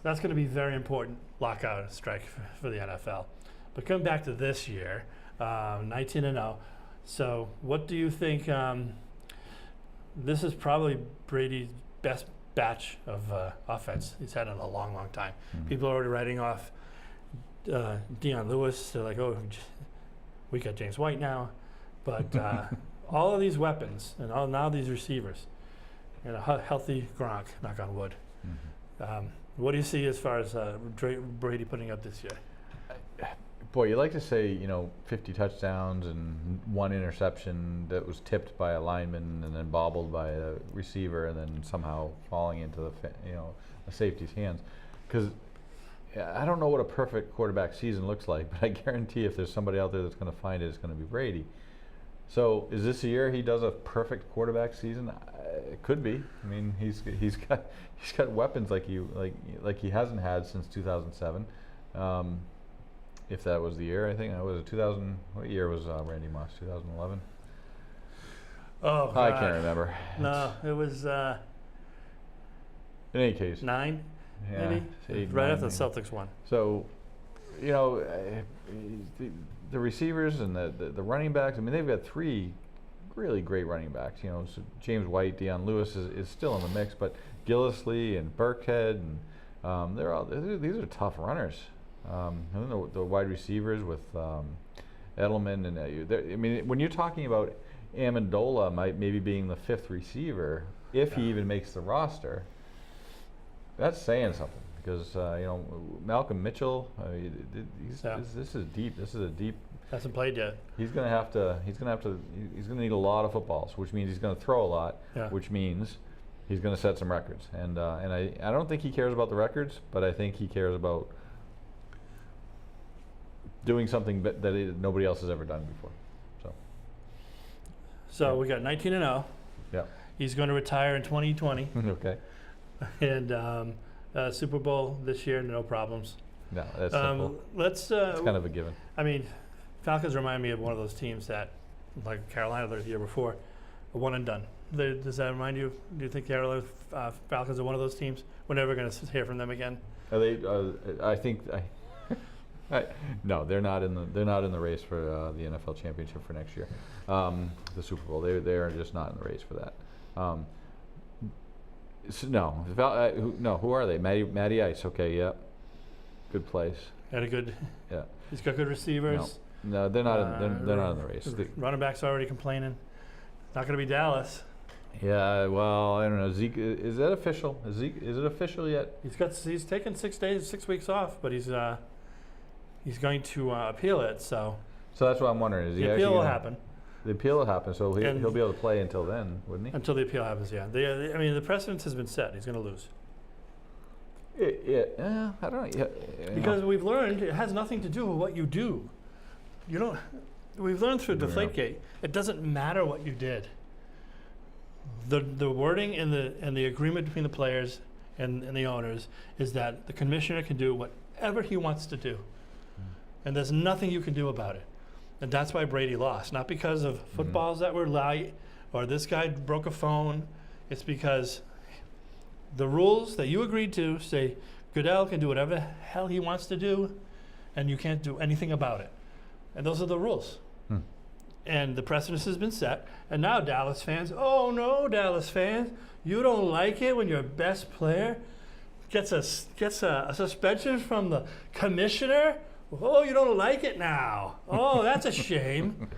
that's going to be very important lockout and strike for the NFL. But coming back to this year, 19-0. So what do you think? This is probably Brady's best batch of offense he's had in a long, long time. People are already writing off Deion Lewis. They're like, oh, we got James White now. But all of these weapons and now these receivers and a healthy Gronk, knock on wood. What do you see as far as Brady putting up this year? Boy, you like to say, 50 touchdowns and 1 interception that was tipped by a lineman and then bobbled by a receiver and then somehow falling into the safety's hands. Because I don't know what a perfect quarterback season looks like, but I guarantee if there's somebody out there that's going to find it, it's going to be Brady. So is this a year he does a perfect quarterback season? It could be. I mean, he's got weapons like he hasn't had since 2007. If that was the year, I think it was 2000. What year was Randy Moss? 2011. Oh, God. I can't remember. No, it was. In any case, 9, yeah, maybe 8, right 9, after the maybe. Celtics won. So, the receivers and the running backs. I mean, they've got 3 really great running backs. So James White, Deion Lewis is still in the mix, but Gillislee and Burkhead and these are tough runners. And then the wide receivers with Edelman and when you're talking about Amendola maybe being the 5th receiver, if he even makes the roster, that's saying something because Malcolm Mitchell, this is deep. This is a deep. Hasn't played yet. He's going to need a lot of footballs, which means he's going to throw a lot, which means he's going to set some records. And I don't think he cares about the records, but I think he cares about doing something that nobody else has ever done before. So we got 19-0. Yeah. He's going to retire in 2020. Okay. And Super Bowl this year, no problems. No, that's simple. It's kind of a given. I mean, Falcons remind me of one of those teams that, like Carolina the year before, a one and done. Does that remind you? Do you think Carolina Falcons are one of those teams? We're never going to hear from them again. Are they? I think. No, they're not in the race for the NFL championship for next year, the Super Bowl. They are just not in the race for that. Who are they? Matty Ice. Okay, yep. Good place. Had a good. Yeah. He's got good receivers. No, they're not. They're not in the race. Running back's already complaining. Not going to be Dallas. Yeah. Well, I don't know. Zeke, is that official? Is it official yet? He's taken 6 weeks off, but he's going to appeal it. So that's what I'm wondering. Is the appeal will happen. The appeal will happen. So he'll be able to play until then, wouldn't he? Until the appeal happens, yeah. The precedent has been set. He's going to lose. Yeah, I don't know. Because we've learned it has nothing to do with what you do. We've learned through Deflategate, it doesn't matter what you did. The wording and the agreement between the players and the owners is that the commissioner can do whatever he wants to do. And there's nothing you can do about it. And that's why Brady lost. Not because of footballs that were light or this guy broke a phone. It's because the rules that you agreed to say Goodell can do whatever the hell he wants to do and you can't do anything about it. And those are the rules. And the precedent has been set. And now Dallas fans, oh no, Dallas fans, you don't like it when your best player gets a suspension from the commissioner? Oh, you don't like it now. Oh, that's a shame.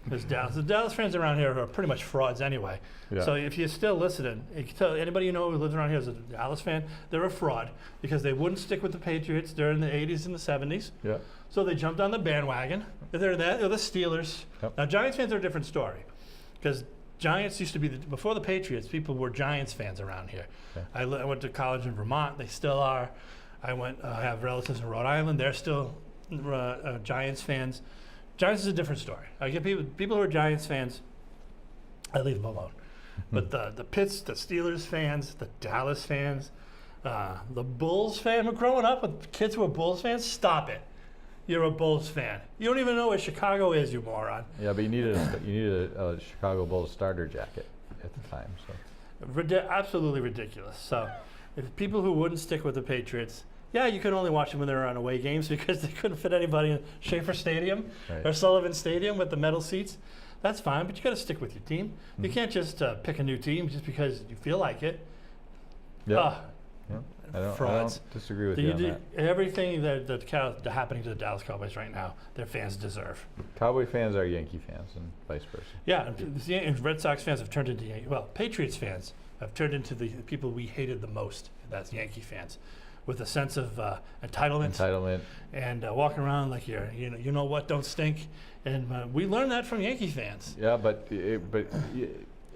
Because the Dallas fans around here are pretty much frauds anyway. Yeah. So if you're still listening, you can tell anybody you know who lives around here is a Dallas fan, they're a fraud because they wouldn't stick with the Patriots during the 80s and the 70s. Yeah. So they jumped on the bandwagon. They're that, or the Steelers. Yep. Now Giants fans are a different story, because Giants used to be before the Patriots. People were Giants fans around here. Okay. I went to college in Vermont. They still are. I have relatives in Rhode Island. They're still Giants fans. Giants is a different story. I get people who are Giants fans, I leave them alone. But the Pitts, the Steelers fans, the Dallas fans, the Bulls fan. We're growing up with kids who are Bulls fans. Stop it. You're a Bulls fan. You don't even know where Chicago is, you moron. Yeah, but you needed a Chicago Bulls starter jacket at the time. So Absolutely ridiculous. So if people who wouldn't stick with the Patriots, yeah, you could only watch them when they were on away games because they couldn't fit anybody in Schaefer Stadium Right. or Sullivan Stadium with the metal seats. That's fine, but you got to stick with your team. You can't just pick a new team just because you feel like it. yeah, Ah, yeah. I frauds. don't disagree with you on that. Everything that's happening to the Dallas Cowboys right now, their fans deserve. Cowboy fans are Yankee fans, and vice versa. Yeah, and the Red Sox fans have turned into Patriots fans have turned into the people we hated the most. That's Yankee fans, with a sense of entitlement and walking around like you know what, don't stink. And we learned that from Yankee fans. Yeah,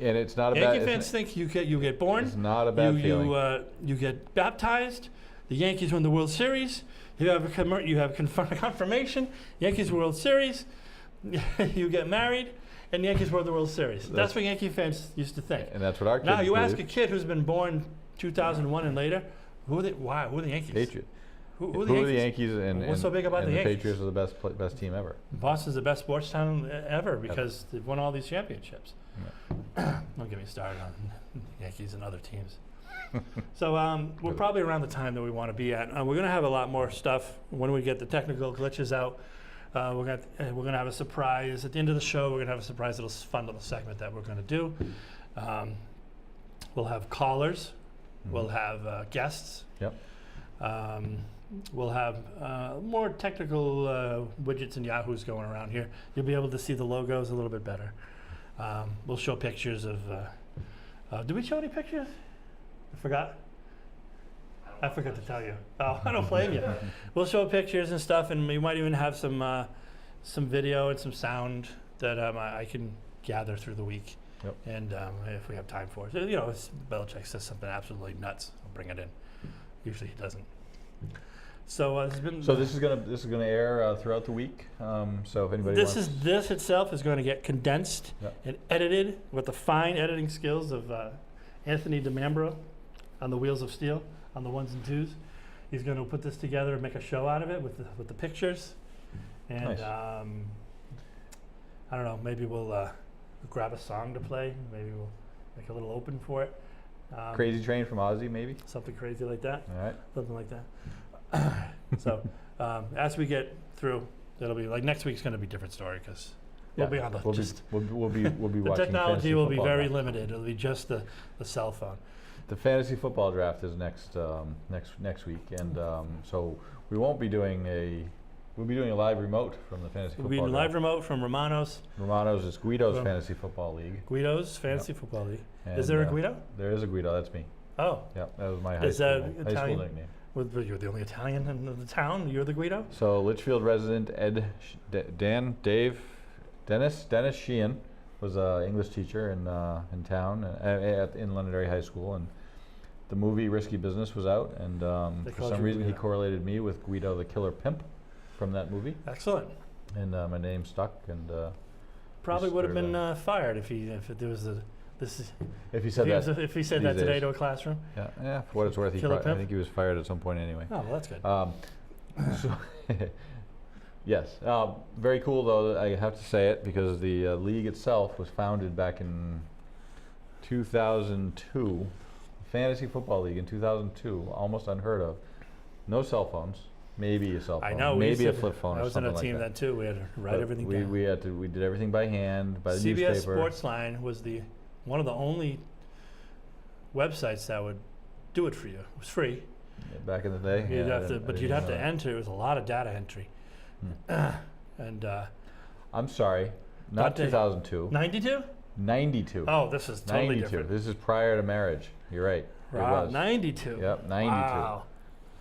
and it's not a Yankee bad. fans think you get born. It's not a bad feeling. You get baptized. The Yankees win the World Series. You have confirmation. Yankees World Series. You get married, and the Yankees won the World Series. That's what Yankee fans used to think. And that's what our kids Now you ask a believe. kid who's been born 2001 and later, who are the Yankees? Patriot. Who are the Yankees? And What's so big about and the Yankees? Patriots are the best team ever. Boston's the best sports town ever because they've won all these championships. Yeah. Don't get me started on Yankees and other teams. So we're probably around the time that we want to be at. We're going to have a lot more stuff when we get the technical glitches out. We're going to have a surprise at the end of the show. We're going to have a surprise little fun little segment that we're going to do. We'll have callers. We'll have guests. Yep. We'll have more technical widgets and Yahoos going around here. You'll be able to see the logos a little bit better. We'll show pictures of. Did we show any pictures? I forgot. I forgot to tell you. Oh, I don't blame you. We'll show pictures and stuff, and we might even have some video and some sound that I can gather through the week. Yep. And if we have time for it, so, if Belichick says something absolutely nuts, I'll bring it in. Usually he doesn't. So it's been. So this is gonna air throughout the week. So if anybody this itself is going to get condensed Yep. and edited with the fine editing skills of Anthony DeMambro on the Wheels of Steel on the ones and twos. He's going to put this together and make a show out of it with the pictures. And Nice. I don't know. Maybe we'll grab a song to play. Maybe we'll make a little open for it. Crazy Train from Ozzy, maybe. Something crazy like that. All right. Something like that. So as we get through, it'll be like next week's going to be a different story because we'll be on the We'll be the watching technology fantasy will be football very draft. limited. It'll be just the cell phone. The fantasy football draft is next week, and so we won't be doing we'll be doing a live remote from the fantasy We'll football be draft. live remote from Romano's, Romano's is Guido's From- fantasy football league. Guido's Fantasy Football League. And, Is there a Guido? There is a Guido. That's me. Oh, Yeah, that was my high Is school, that high Italian? school nickname. well, you're the only Italian in the town. You're the Guido. So Litchfield resident Dennis Sheehan was an English teacher in town in Londonderry High School, and the movie Risky Business was out, and They for called some you reason he Guido. correlated me with Guido the Killer Pimp from that movie, Excellent. and my name stuck. And Probably Just would have sort been of fired if there was this is if he said that, if he said these that today days. to a classroom. yeah, for what it's worth, Killer I Pimp? think he was fired at some point anyway. Oh, well, that's good. So yes, very cool though. I have to say it because the league itself was founded back in 2002, fantasy football league in 2002, almost unheard of. No cell phones, maybe a cell phone, I know. we maybe used a to- flip phone I or was in something a team like that. then too. We had to write But everything we, down. we did everything by hand, by the CBS newspaper. Sportsline was one of the only websites that would do it for you. It was free. Back in the day. You'd yeah, I have to, didn't- I but didn't you'd have know to that. enter. It was a lot of data entry. And I'm sorry. Not Dante. 2002. 92? 92. Oh, this is totally 92. different. This is prior to marriage. You're right. It Wow, was. 92. Yep, 92. Wow.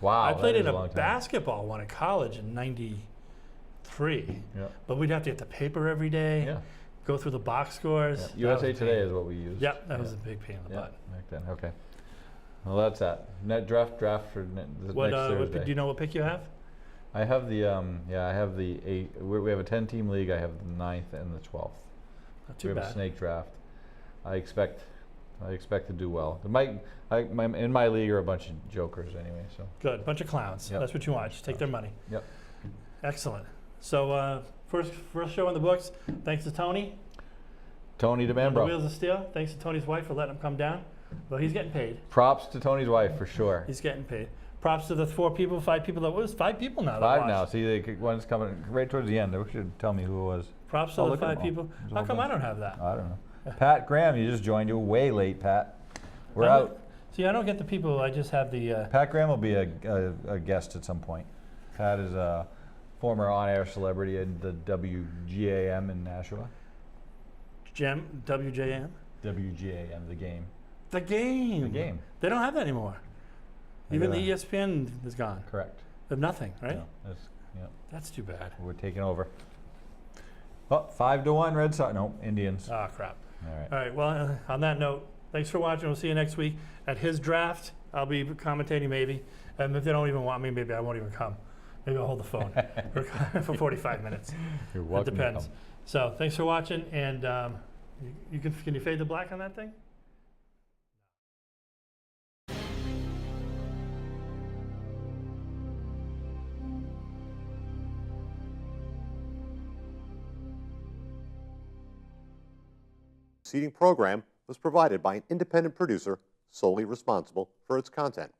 Wow. I played that in is a long time. basketball one in college in 93. Yep. But we'd have to get the paper every day, Yeah. go through the box scores. Yep. That USA was a Today pain. is what we used. Yep, that was a big pain in the Yeah, butt. back then. Okay. Well, that's that. Net draft for next What Thursday. do you know what pick you have? I have the I have the 8. We have a 10-team league. I have the 9th and the 12th. Not too We have a bad. snake draft. I expect to do well. In my league are a bunch of jokers anyway. So. Good, bunch of clowns. Yep. That's what you want. Just take their money. Yep. Excellent. So first show in the books. Thanks to Tony. Tony The DeMambro. Wheels of Steel. Thanks to Tony's wife for letting him come down. Well, he's getting paid. Props to Tony's wife for sure. He's getting paid. Props to the 5 people that was 5 people now. that 5 watched. now. See, one's coming right towards the end. They should tell me who it was. Props to Oh, the look at 5 them all. people. There's a How whole come I bunch. don't have that? I don't know. Pat Graham, you just joined. You way late, Pat. We're I don't- out. See, I don't get the people. I just have the. Pat Graham will be a guest at some point. Pat is a former on-air celebrity in the WGAM in Nashua. WJM. WGAM, the game. The game. The game. They don't have that anymore. They Even the don't. ESPN is gone. Correct. They have nothing, right? No, yeah, That's too bad. we're taking over. Oh, 5-1 Red Sox. No, Indians. Ah, crap. All right. All right. Well, on that note, thanks for watching. We'll see you next week at his draft. I'll be commentating maybe. And if they don't even want me, maybe I won't even come. Maybe I'll hold the phone for 45 minutes. You're It welcome to depends. come. So thanks for watching. And can you fade the black on that thing? Seating program was provided by an independent producer solely responsible for its content.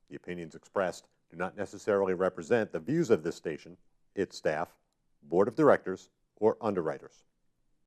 The opinions expressed do not necessarily represent the views of this station, its staff, board of directors, or underwriters.